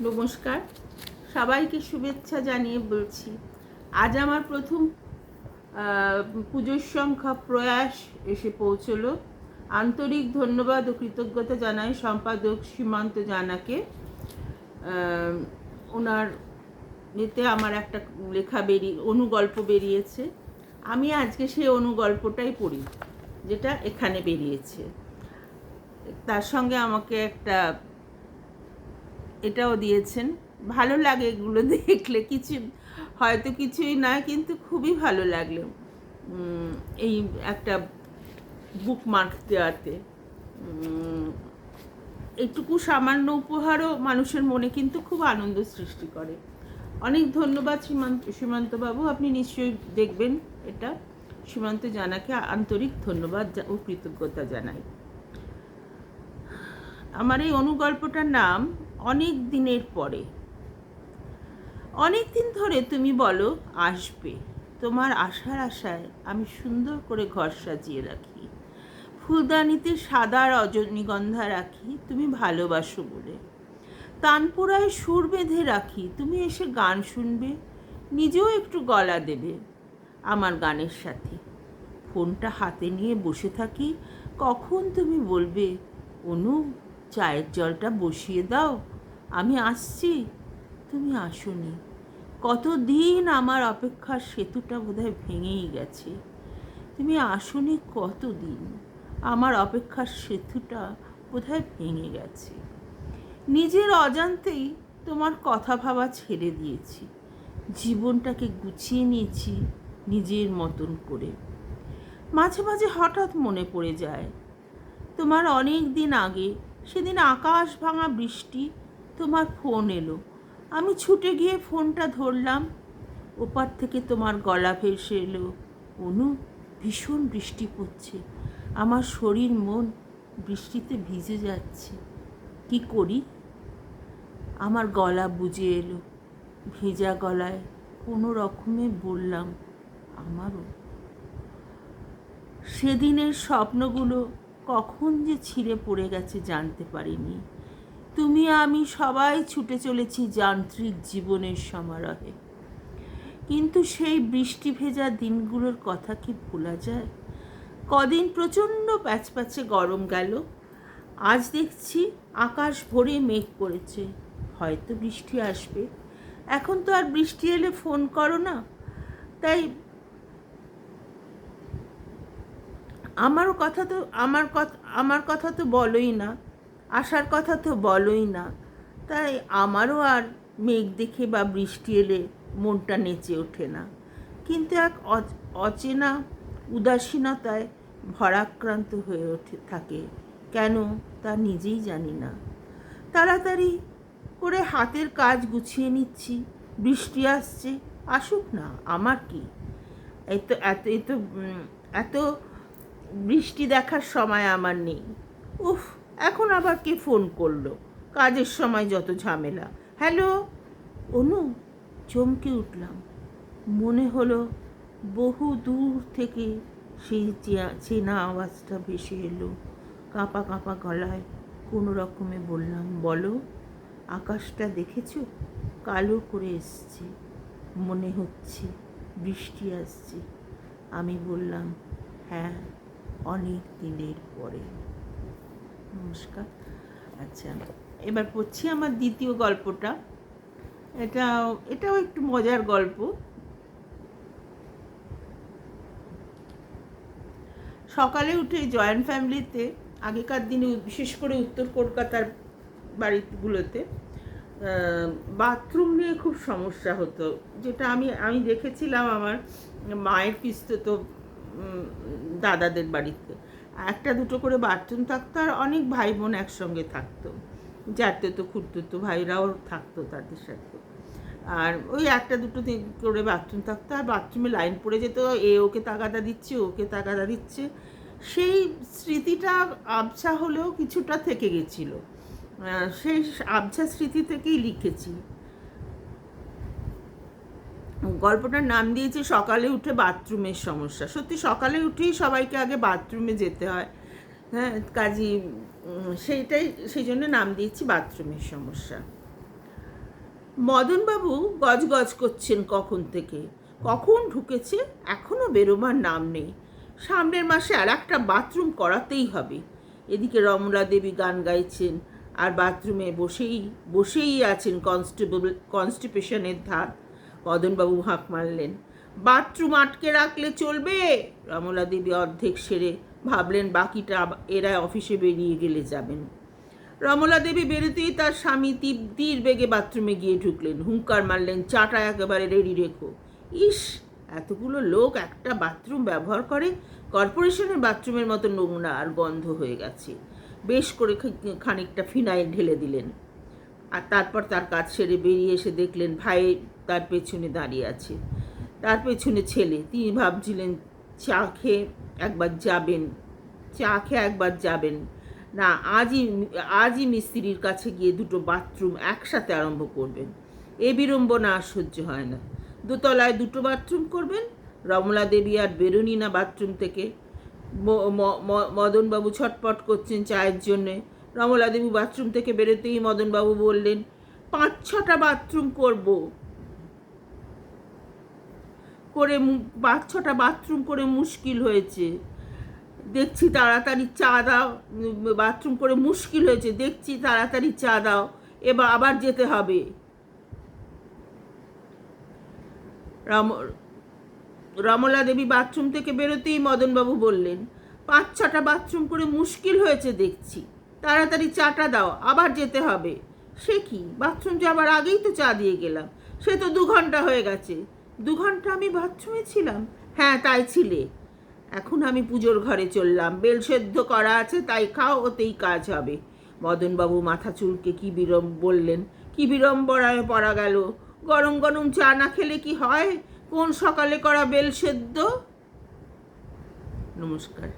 নমস্কার, সবাইকে শুভেচ্ছা জানিয়ে বলছি আজ আমার প্রথম পুজোর সংখ্যা প্রয়াস এসে পৌঁছলো। আন্তরিক ধন্যবাদ ও কৃতজ্ঞতা জানাই সম্পাদক সীমান্ত জানাকে। ওনার এতে আমার একটা লেখা অনুগল্প বেরিয়েছে। আমি আজকে সেই অনুগল্পটাই পড়ি যেটা এখানে বেরিয়েছে। তার সঙ্গে আমাকে একটা এটাও দিয়েছেন। ভালো লাগে এগুলো দেখলে, হয়তো কিছুই না, কিন্তু খুবই ভালো লাগলো এই একটা বুকমার্ক দেওয়াতে। এইটুকু সামান্য উপহারও মানুষের মনে কিন্তু খুব আনন্দ সৃষ্টি করে। অনেক ধন্যবাদ সীমান্তবাবু, আপনি নিশ্চয়ই দেখবেন এটা। সীমান্ত জানাকে আন্তরিক ধন্যবাদ ও কৃতজ্ঞতা জানাই। আমার এই অনুগল্পটার নাম অনেক দিনের পরে। অনেক দিন ধরে তুমি বলো আসবে, তোমার আশার আশায় আমি সুন্দর করে ঘর সাজিয়ে রাখি, ফুলদানিতে সাদা রজনীগন্ধা রাখি তুমি ভালোবাসো বলে, তানপুরায় সুর বেঁধে রাখি তুমি এসে গান শুনবে, নিজেও একটু গলা দেবে আমার গানের সাথে। ফোনটা হাতে নিয়ে বসে থাকি, কখন তুমি বলবে অনু চায়ের জলটা বসিয়ে দাও, আমি আসছি। তুমি আসোনি। কতদিন আমার অপেক্ষার সেতুটা বোধহয় ভেঙেই গেছে। তুমি আসোনি কতদিন, আমার অপেক্ষার সেতুটা বোধহয় ভেঙে গেছে। নিজের অজান্তেই তোমার কথা ভাবা ছেড়ে দিয়েছি, জীবনটাকে গুছিয়ে নিয়েছি নিজের মতন করে। মাঝে মাঝে হঠাৎ মনে পড়ে যায় তোমার অনেক দিন আগে, সেদিন আকাশ ভাঙা বৃষ্টি, তোমার ফোন এলো, আমি ছুটে গিয়ে ফোনটা ধরলাম। ওপার থেকে তোমার গলা ভেসে এলো, অনু ভীষণ বৃষ্টি পড়ছে, আমার শরীর মন বৃষ্টিতে ভিজে যাচ্ছে, কি করি? আমার গলা বুঝে এলো, ভেজা গলায় কোনো রকমে বললাম আমারও। সেদিনের স্বপ্নগুলো কখন যে ছিঁড়ে পড়ে গেছে জানতে পারিনি। তুমি আমি সবাই ছুটে চলেছি যান্ত্রিক জীবনের সমারোহে, কিন্তু সেই বৃষ্টি ভেজা দিনগুলোর কথা কি ভোলা যায়? কদিন প্রচণ্ড প্যাচপ্যাচে গরম গেল, আজ দেখছি আকাশ ভরে মেঘ করেছে, হয়তো বৃষ্টি আসবে। এখন তো আর বৃষ্টি এলে ফোন করো না, তাই আমার কথা তো বলোই না, আসার কথা তো বলোই না। তাই আমারও আর মেঘ দেখে বা বৃষ্টি এলে মনটা নেচে ওঠে না, কিন্তু এক অচেনা উদাসীনতায় ভরাক্রান্ত হয়ে থাকে। কেন তা নিজেই জানি না। তাড়াতাড়ি করে হাতের কাজ গুছিয়ে নিচ্ছি, বৃষ্টি আসছে, আসুক না, আমার কি। এত এত এত এত বৃষ্টি দেখার সময় আমার নেই। উফ, এখন আবার কে ফোন করলো? কাজের সময় যত ঝামেলা। হ্যালো অনু, চমকে উঠলাম। মনে হলো বহু দূর থেকে সেই চেনা আওয়াজটা ভেসে এলো। কাঁপা কাঁপা গলায় কোনো রকমে বললাম, বলো। আকাশটা দেখেছো? কালো করে এসছে, মনে হচ্ছে বৃষ্টি আসছে। আমি বললাম, হ্যাঁ, অনেক দিনের পরে। নমস্কার। আচ্ছা, এবার পড়ছি আমার দ্বিতীয় গল্পটা। এটাও একটু মজার গল্প। সকালে উঠে জয়েন্ট ফ্যামিলিতে, আগেকার দিনে বিশেষ করে উত্তর কলকাতার বাড়িগুলোতে বাথরুম নিয়ে খুব সমস্যা হতো, যেটা আমি দেখেছিলাম আমার মায়ের পিস্তত দাদাদের বাড়িতে। একটা দুটো করে বাথরুম থাকতো, আর অনেক ভাই বোন একসঙ্গে থাকতো, জ্যাঠতো খুঁড়তো ভাইরাও থাকতো তাদের সাথে। আর ওই একটা দুটো করে বাথরুম থাকতো, আর বাথরুমে লাইন পড়ে যেত, ওকে তাগাদা দিচ্ছে, ওকে তাগাদা দিচ্ছে। সেই স্মৃতিটা আবছা হলেও কিছুটা থেকে গেছিলো। সেই আবছা স্মৃতি থেকেই লিখেছি। গল্পটার নাম দিয়েছি সকালে উঠে বাথরুমের সমস্যা। সত্যি সকালে উঠেই সবাইকে আগে বাথরুমে যেতে হয়, কাজী সেই জন্য নাম দিয়েছি বাথরুমের সমস্যা। মদনবাবু গজগজ করছেন কখন থেকে, কখন ঢুকেছে এখনও বেরোবার নাম নেই। সামনের মাসে আর একটা বাথরুম করাতেই হবে। এদিকে রমলা দেবী গান গাইছেন আর বাথরুমে বসেই আছেন কনস্টিপেশনের ধাত। মদনবাবু হাঁক মারলেন, বাথরুম আটকে রাখলে চলবে? রমলা দেবী অর্ধেক সেরে ভাবলেন বাকিটা এরা অফিসে বেরিয়ে গেলে যাবেন। রমলা দেবী বেরোতেই তার স্বামী তীর বেগে বাথরুমে গিয়ে ঢুকলেন, হুঙ্কার মারলেন, চাটা একেবারে রেডি রেখো। ইস, এতগুলো লোক একটা বাথরুম ব্যবহার করে, কর্পোরেশনের বাথরুমের মতো নোংরা আর গন্ধ হয়ে গেছে। বেশ করে খানিকটা ফিনাইল ঢেলে দিলেন, আর তারপর তার কাজ সেরে বেরিয়ে এসে দেখলেন ভাই তার পেছনে দাঁড়িয়ে আছে, তার পেছনে ছেলে। তিনি ভাবছিলেন চা খেয়ে একবার যাবেন না, আজই মিস্ত্রির কাছে গিয়ে দুটো বাথরুম একসাথে আরম্ভ করবেন। এ বিড়ম্বনা আর সহ্য হয় না। দোতলায় দুটো বাথরুম করবেন। রমলা দেবী আর বেরোনি না বাথরুম থেকে। মদনবাবু ছটপট করছেন চায়ের জন্যে। রমলা দেবী বাথরুম থেকে বেরোতেই মদনবাবু বললেন, 5-6টা বাথরুম করে মুশকিল হয়েছে, দেখছি তাড়াতাড়ি চা দাও। এবার আবার যেতে হবে। রমলা দেবী বাথরুম থেকে বেরোতেই মদনবাবু বললেন, 5-6টা বাথরুম করে মুশকিল হয়েছে দেখছি, তাড়াতাড়ি চাটা দাও, আবার যেতে হবে। সে কি, বাথরুম যাবার আগেই তো চা দিয়ে গেলাম, সে তো 2 ঘন্টা হয়ে গেছে। 2 ঘন্টা আমি বাথরুমে ছিলাম? হ্যাঁ, তাই ছিলে। এখন আমি পুজোর ঘরে চললাম, বেল সেদ্ধ করা আছে, তাই খাও, ওতেই কাজ হবে। মদনবাবু মাথা চুলকে বললেন, কি বিড়ম্বনায় পড়া গেল। গরম গরম চা না খেলে কি হয়? কোন সকালে করা বেল সেদ্ধ? নমস্কার।